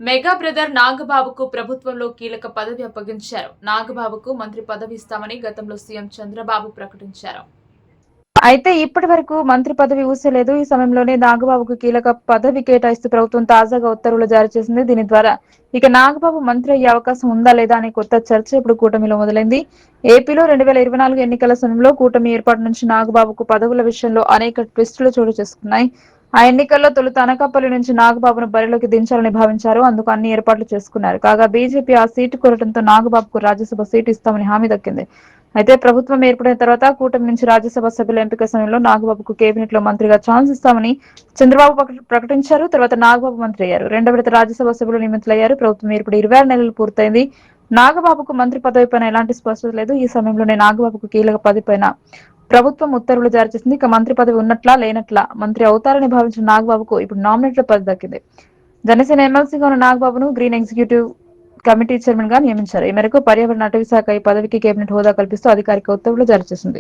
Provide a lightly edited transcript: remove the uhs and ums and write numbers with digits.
Mega brother నాగబాబుకు ప్రభుత్వంలో కీలక పదవి అప్పగించారు. నాగబాబుకు మంత్రి పదవి ఇస్తామని గతంలో సీఎం చంద్రబాబు ప్రకటించారు. అయితే ఇప్పటి వరకు మంత్రి పదవి ఊసలేదు. ఈ సమయంలోనే నాగబాబుకు కీలక పదవి కేటాయిస్తూ ప్రభుత్వం తాజాగా ఉత్తర్వులు జారీ చేసింది. దీని ద్వారా ఇక నాగబాబు మంత్రి అయ్యే అవకాశం ఉందా లేదా అనే కొత్త చర్చ ఇప్పుడు కూటమిలో మొదలైంది. ఏపీలో 2024 ఎన్నికల సమయంలో కూటమి ఏర్పాటు నుంచి నాగబాబుకు పదవుల విషయంలో అనేక ట్విస్టులు చోటు చేసుకున్నాయి. ఆ ఎన్నికల్లో తొలుత అనకాపల్లి నుంచి నాగబాబును బరిలోకి దించాలని భావించారు. అందుకు అన్ని ఏర్పాట్లు చేసుకున్నారు. కాగా బీజేపీ ఆ సీటు కోరడంతో నాగబాబుకు రాజ్యసభ సీటు ఇస్తామని హామీ దక్కింది. అయితే ప్రభుత్వం ఏర్పడిన తర్వాత కూటమి నుంచి రాజ్యసభ సభ్యుల ఎంపిక సమయంలో నాగబాబుకు కేబినెట్ లో మంత్రిగా ఛాన్స్ ఇస్తామని చంద్రబాబు ప్రకటించారు. తర్వాత నాగబాబు మంత్రి అయ్యారు. రెండో విడత రాజ్యసభ సభ్యులు నియమితులయ్యారు. ప్రభుత్వం ఏర్పడి 26 నెలలు పూర్తయింది. నాగబాబుకు మంత్రి పదవిపైన ఎలాంటి స్పష్టత లేదు. ఈ సమయంలోనే నాగబాబుకు కీలక పదవిపైన ప్రభుత్వం ఉత్తర్వులు జారీ చేసింది. ఇక మంత్రి పదవి ఉన్నట్లా లేనట్లా మంత్రి అవుతారని భావించిన నాగబాబుకు ఇప్పుడు నామినేట్ల పదవి దక్కింది. జనసేన ఎమ్మెల్సీగా ఉన్న నాగబాబును గ్రీన్ ఎగ్జిక్యూటివ్ కమిటీ చైర్మన్ గా నియమించారు. ఈ మేరకు పర్యావరణ అటవీ శాఖ ఈ పదవికి కేబినెట్ హోదా కల్పిస్తూ అధికారిక ఉత్తర్వులు జారీ చేసింది.